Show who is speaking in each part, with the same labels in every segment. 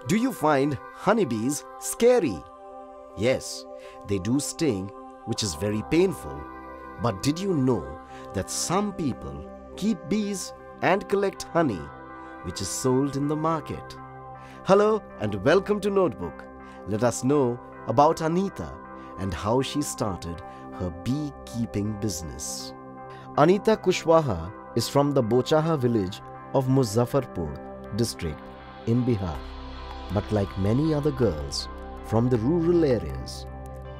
Speaker 1: Do you find honeybees scary? Yes, they do sting, which is very painful. But did you know that some people keep bees and collect honey, which is sold in the market? Hello and welcome to Notebook. Let us know about Anita and how she started her beekeeping business. Anita Kushwaha is from the Bochaha village of Muzaffarpur district in Bihar. But like many other girls from the rural areas,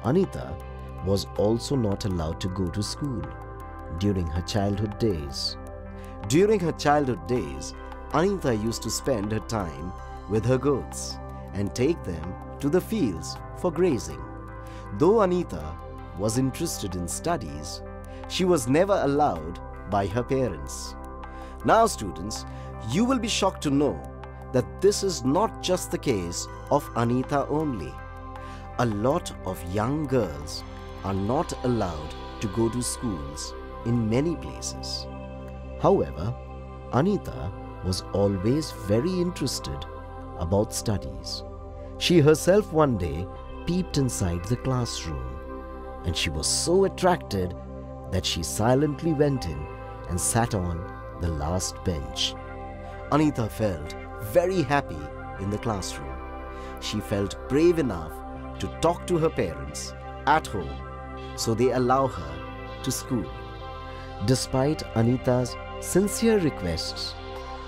Speaker 1: Anita was also not allowed to go to school during her childhood days. During her childhood days, Anita used to spend her time with her goats and take them to the fields for grazing. Though Anita was interested in studies, she was never allowed by her parents. Now students, you will be shocked to know that this is not just the case of Anita only. A lot of young girls are not allowed to go to schools in many places. However, Anita was always very interested about studies. She herself one day peeped inside the classroom, and she was so attracted that she silently went in and sat on the last bench. Anita felt very happy in the classroom. She felt brave enough to talk to her parents at home, so they allow her to school. Despite Anita's sincere requests,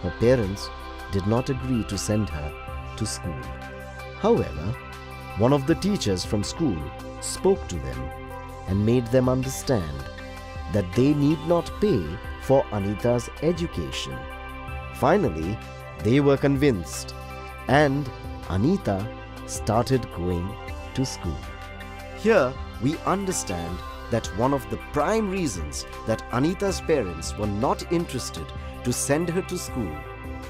Speaker 1: her parents did not agree to send her to school. However, one of the teachers from school spoke to them and made them understand that they need not pay for Anita's education. Finally, they were convinced, and Anita started going to school. Here we understand that one of the prime reasons that Anita's parents were not interested to send her to school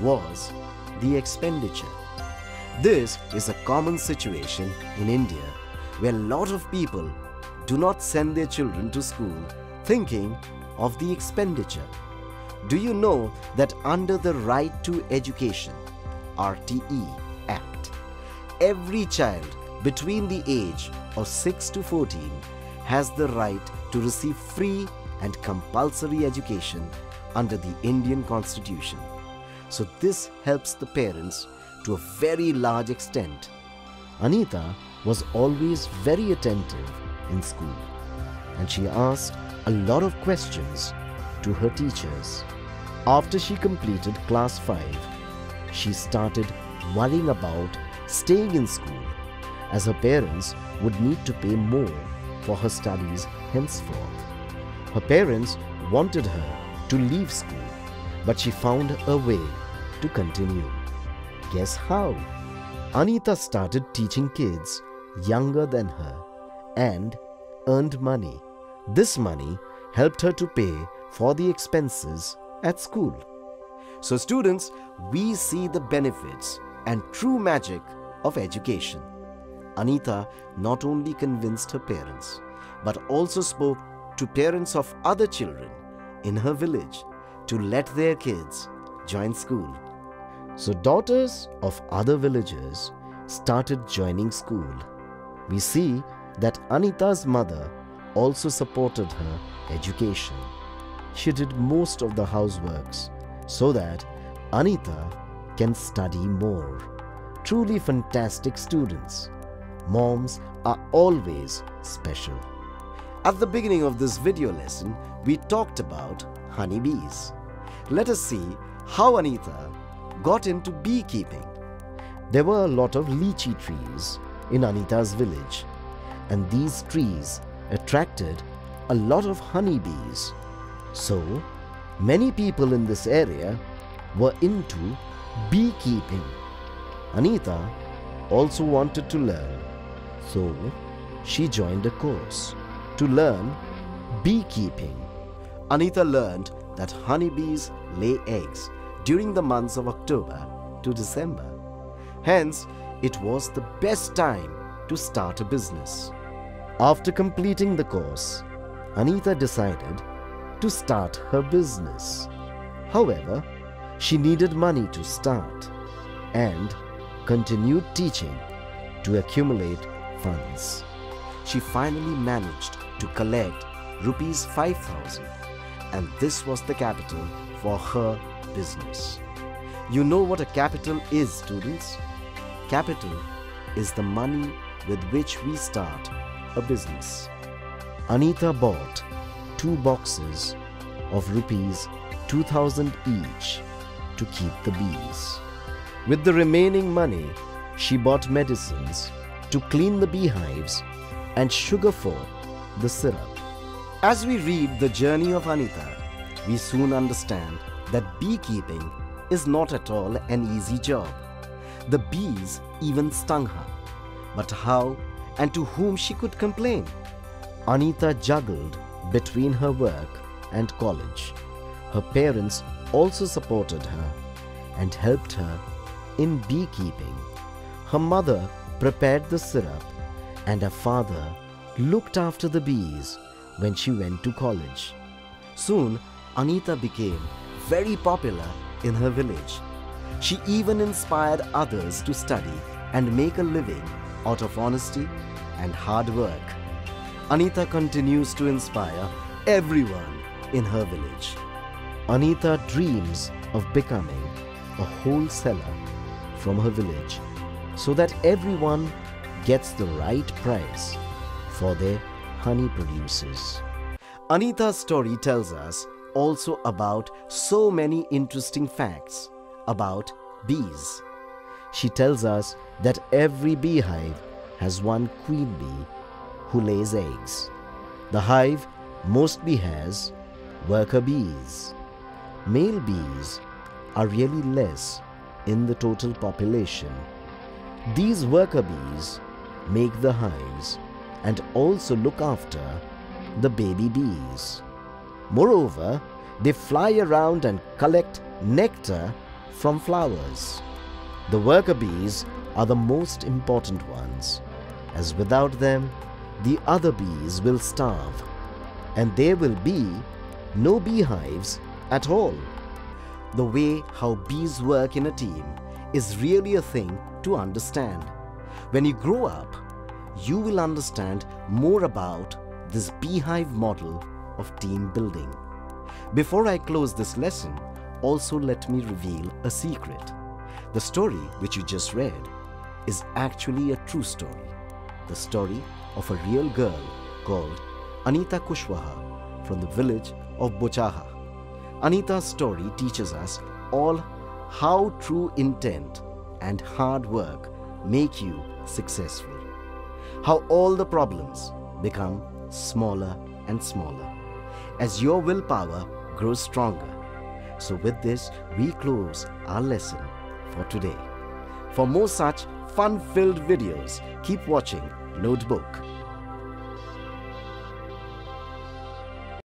Speaker 1: was the expenditure. This is a common situation in India where a lot of people do not send their children to school thinking of the expenditure. Do you know that under the Right to Education (RTE) Act, every child between the age of 6 to 14 has the right to receive free and compulsory education under the Indian Constitution. So this helps the parents to a very large extent. Anita was always very attentive in school, and she asked a lot of questions to her teachers. After she completed Class 5, she started worrying about staying in school, as her parents would need to pay more for her studies henceforth. Her parents wanted her to leave school, but she found a way to continue. Guess how? Anita started teaching kids younger than her and earned money. This money helped her to pay for the expenses at school. So students, we see the benefits and true magic of education. Anita not only convinced her parents, but also spoke to parents of other children in her village to let their kids join school. So daughters of other villagers started joining school. We see that Anita's mother also supported her education. She did most of the houseworks so that Anita can study more. Truly fantastic students. Moms are always special. At the beginning of this video lesson, we talked about honeybees. Let us see how Anita got into beekeeping. There were a lot of lychee trees in Anita's village, and these trees attracted a lot of honeybees. So, many people in this area were into beekeeping. Anita also wanted to learn, so she joined a course to learn beekeeping. Anita learned that honeybees lay eggs during the months of October to December. Hence, it was the best time to start a business. After completing the course, Anita decided to start her business. However, she needed money to start, and continued teaching to accumulate funds. She finally managed to collect rupees 5,000, and this was the capital for her business. You know what a capital is, students? Capital is the money with which we start a business. Anita bought 2 boxes of rupees 2,000 each to keep the bees. With the remaining money, she bought medicines to clean the beehives and sugar for the syrup. As we read the journey of Anita, we soon understand that beekeeping is not at all an easy job. The bees even stung her. But how and to whom she could complain? Anita juggled between her work and college. Her parents also supported her and helped her in beekeeping. Her mother prepared the syrup and her father looked after the bees when she went to college. Soon, Anita became very popular in her village. She even inspired others to study and make a living out of honesty and hard work. Anita continues to inspire everyone in her village. Anita dreams of becoming a wholesaler from her village so that everyone gets the right price for their honey produces. Anita's story tells us also about so many interesting facts about bees. She tells us that every beehive has one queen bee who lays eggs. The hive mostly has worker bees. Male bees are really less in the total population. These worker bees make the hives and also look after the baby bees. Moreover, they fly around and collect nectar from flowers. The worker bees are the most important ones, as without them, the other bees will starve, and there will be no beehives at all. The way how bees work in a team is really a thing to understand. When you grow up, you will understand more about this beehive model of team building. Before I close this lesson, also let me reveal a secret. The story which you just read is actually a true story. The story of a real girl called Anita Kushwaha from the village of Bochaha. Anita's story teaches us all how true intent and hard work make you successful. How all the problems become smaller and smaller as your willpower grows stronger. So with this, we close our lesson for today. For more such fun-filled videos, keep watching Notebook.